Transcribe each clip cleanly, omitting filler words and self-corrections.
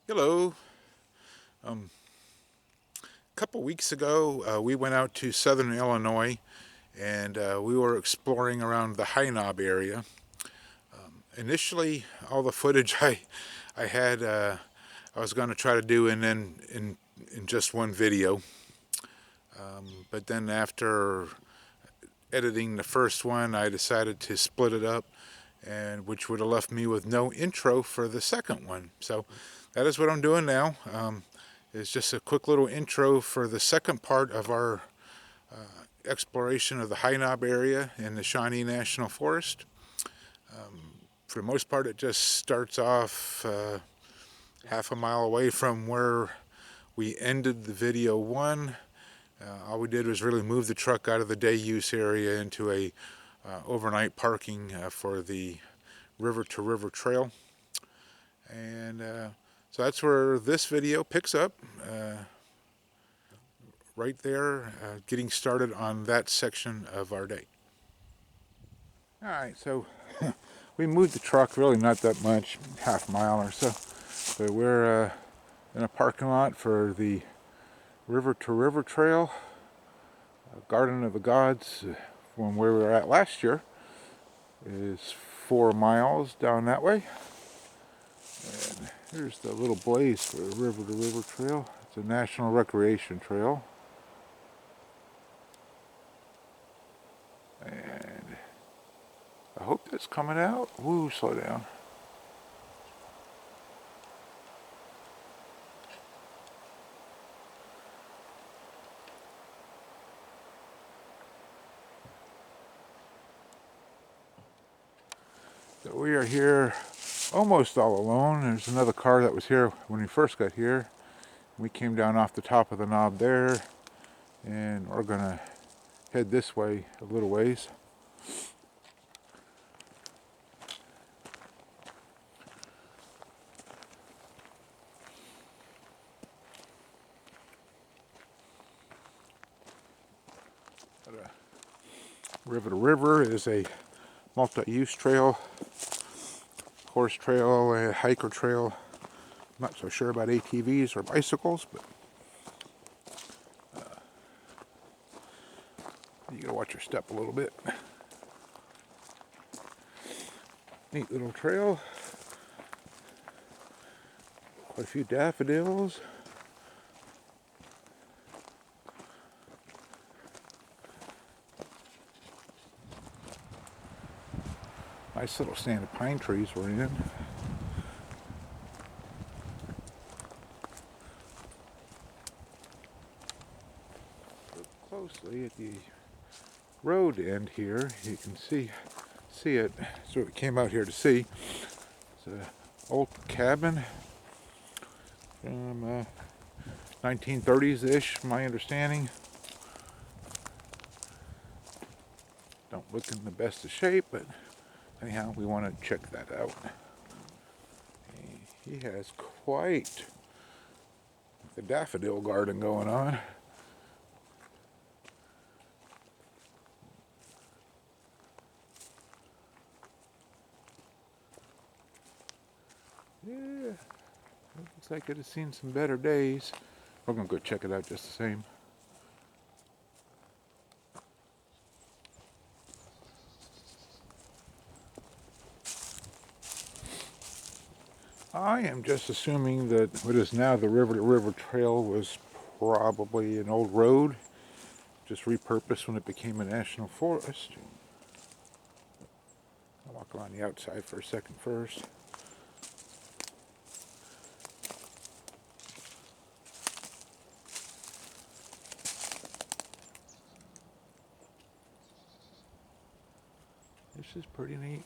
Hello. A couple weeks ago, we went out to southern Illinois and we were exploring around the High Knob area. Initially, all the footage I had, I was going to try to do in just one video. But then after editing the first one, I decided to split it up, and which would have left me with no intro for the second one. So that is what I'm doing now. It's just a quick little intro for the second part of our exploration of the High Knob area in the Shawnee National Forest. For the most part, it just starts off half a mile away from where we ended the video one. All we did was really move the truck out of the day use area into a overnight parking for the river to river trail. And so that's where this video picks up. Right there, getting started on that section of our day. Alright, so we moved the truck really not that much, half a mile or so, but we're in a parking lot for the river to river trail, Garden of the Gods, from where we were at last year is 4 miles down that way. And here's the little blaze for the river to river trail. It's a national recreation trail. And I hope that's coming out. Woo, slow down. So we are here almost all alone. There's another car that was here when we first got here. We came down off the top of the knob there, and we're gonna head this way a little ways. River to River is a multi-use trail, horse trail, a hiker trail. I'm not so sure about ATVs or bicycles, but you gotta watch your step a little bit. Neat little trail. Quite a few daffodils. Nice little stand of pine trees we're in. Look closely at the road end here. You can see it. That's what we came out here to see. It's an old cabin from 1930s-ish, my understanding. Don't look in the best of shape, but anyhow, we want to check that out. He has quite the daffodil garden going on. Yeah, looks like it has seen some better days. We're going to go check it out just the same. I am just assuming that what is now the River to River Trail was probably an old road, just repurposed when it became a national forest. I'll walk around the outside for a second first. This is pretty neat.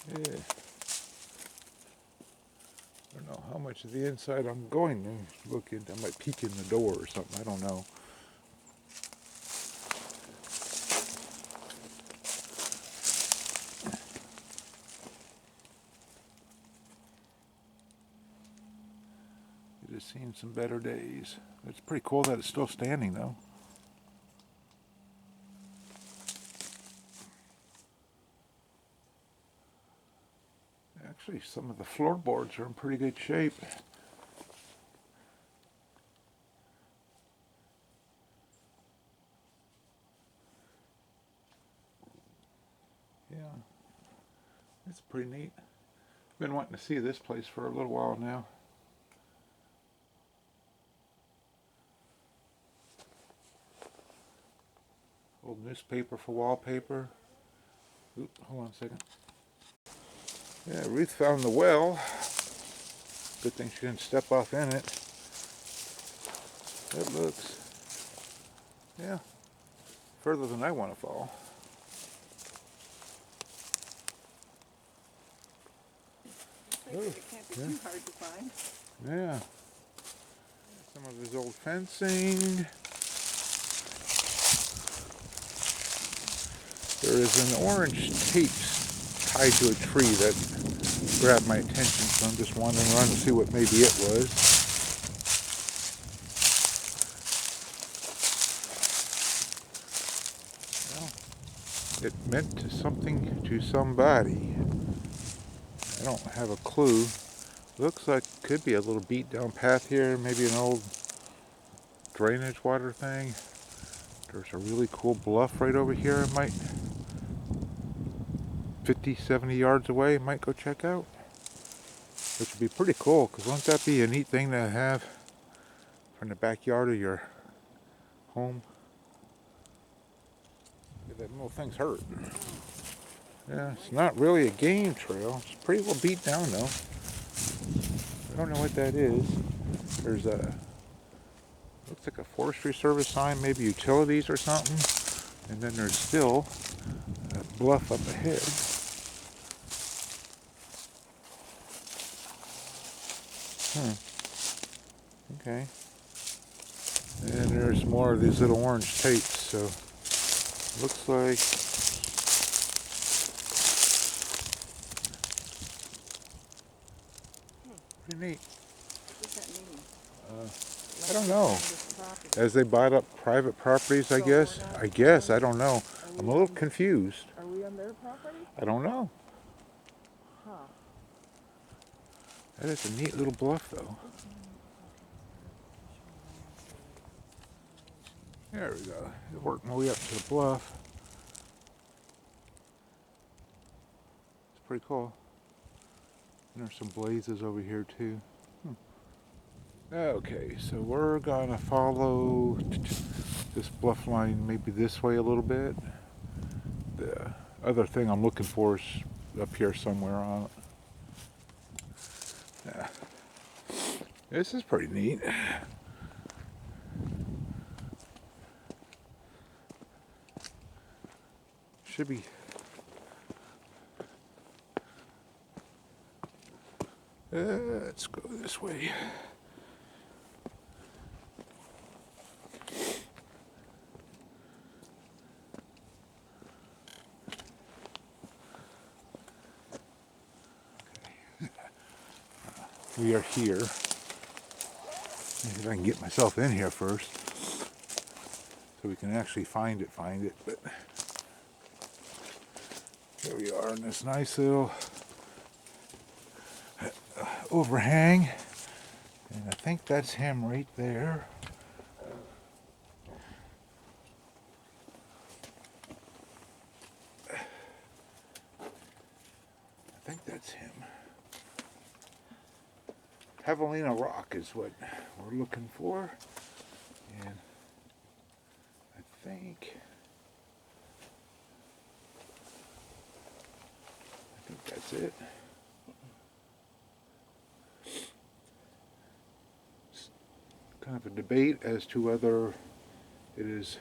Yeah. I don't know how much of the inside I'm going to look into. I might peek in the door or something. I don't know. Just seen some better days. It's pretty cool that it's still standing though. Actually, some of the floorboards are in pretty good shape. Yeah, it's pretty neat. Been wanting to see this place for a little while now. Old newspaper for wallpaper. Oop, hold on a second. Yeah, Ruth found the well. Good thing she didn't step off in it. It looks, yeah, further than I want to fall. It can't be too hard to find. Yeah. Some of his old fencing. There is an orange tape tied to a tree that grabbed my attention, so I'm just wandering around to see what maybe it was. Well, it meant something to somebody. I don't have a clue. Looks like could be a little beat down path here, maybe an old drainage water thing. There's a really cool bluff right over here. I might 50, 70 yards away, might go check out. Which would be pretty cool, because wouldn't that be a neat thing to have from the backyard of your home? That little thing's hurt. Yeah, it's not really a game trail. It's pretty well beat down though. I don't know what that is. There's a, looks like a forestry service sign, maybe utilities or something. And then there's still a bluff up ahead. Okay. And there's more of these little orange tapes, so looks like pretty neat. What does that mean? I don't know. As they bought up private properties, I guess. I don't know. I'm a little confused. Are we on their property? I don't know. Huh. That is a neat little bluff, though. There we go. Work my way up to the bluff. It's pretty cool. And there's some blazes over here, too. Okay, so we're gonna follow this bluff line maybe this way a little bit. The other thing I'm looking for is up here somewhere on it. Yeah. This is pretty neat. Should be. Let's go this way. We are here. Maybe if I can get myself in here first, so we can actually find it. But here we are in this nice little overhang, and I think that's him right there. I think that's him. Javelina Rock is what we're looking for, and I think that's it. It's kind of a debate as to whether it is,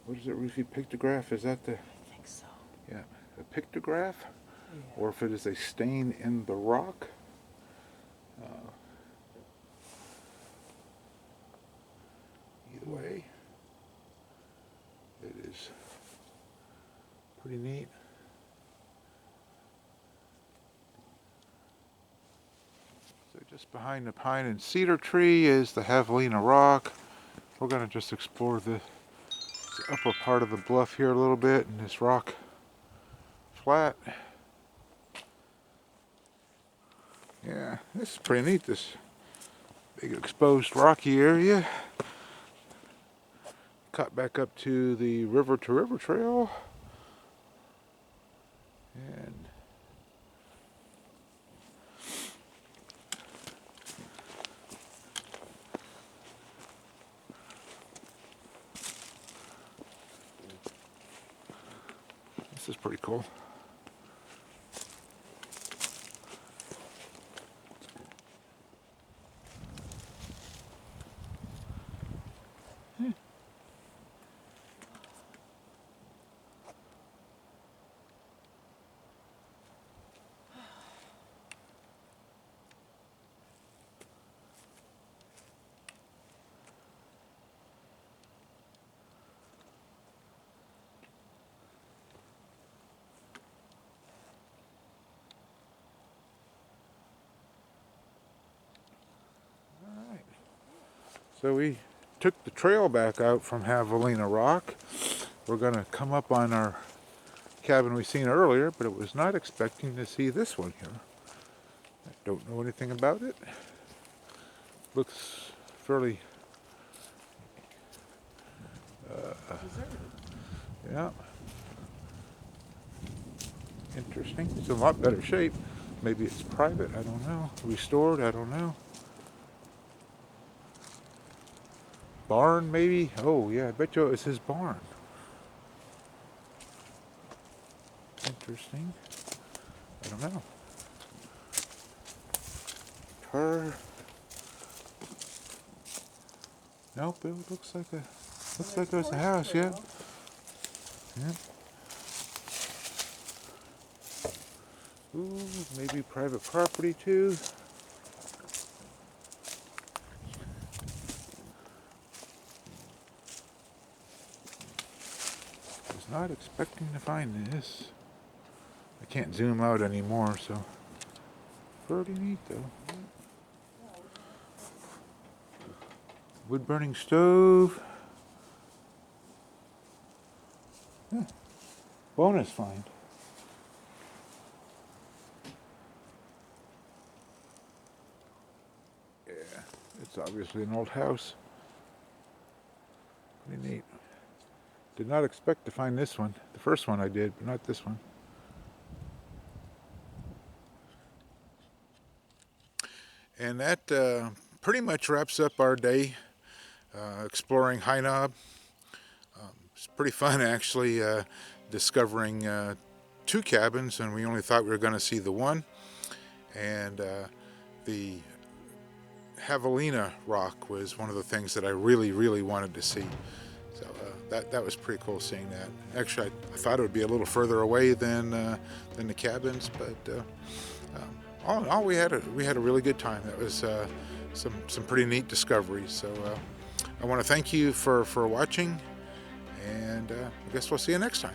what is it, Ruthie, Pictograph? Is that the? I think so. Yeah, a pictograph, or if it is a stain in the rock. Either way, it is pretty neat. So Just behind the pine and cedar tree is the Javelina Rock. We're going to just explore the upper part of the bluff here a little bit and this rock flat. Yeah, this is pretty neat, this big exposed rocky area. Cut back up to the river trail. And this is pretty cool. So we took the trail back out from Javelina Rock. We're going to come up on our cabin we seen earlier, but it was not expecting to see this one here. I don't know anything about it. Looks fairly, yeah, interesting. It's in a lot better shape. Maybe it's private, I don't know. Restored, I don't know. Barn, maybe? Oh, yeah, I bet you it's his barn. Interesting. I don't know. Her. Nope, it looks like it was a house, yeah. Yeah. Ooh, maybe private property too. Was not expecting to find this. I can't zoom out anymore, so pretty neat though. Wood burning stove. Yeah. Bonus find. Yeah, it's obviously an old house. Pretty neat. Did not expect to find this one. The first one I did, but not this one. And that pretty much wraps up our day exploring High Knob. It's pretty fun actually discovering two cabins, and we only thought we were going to see the one. And the Javelina Rock was one of the things that I really wanted to see. So that was pretty cool seeing that. Actually, I thought it would be a little further away than the cabins, but all in all, we had a really good time. That was some pretty neat discoveries. So I want to thank you for watching, and I guess we'll see you next time.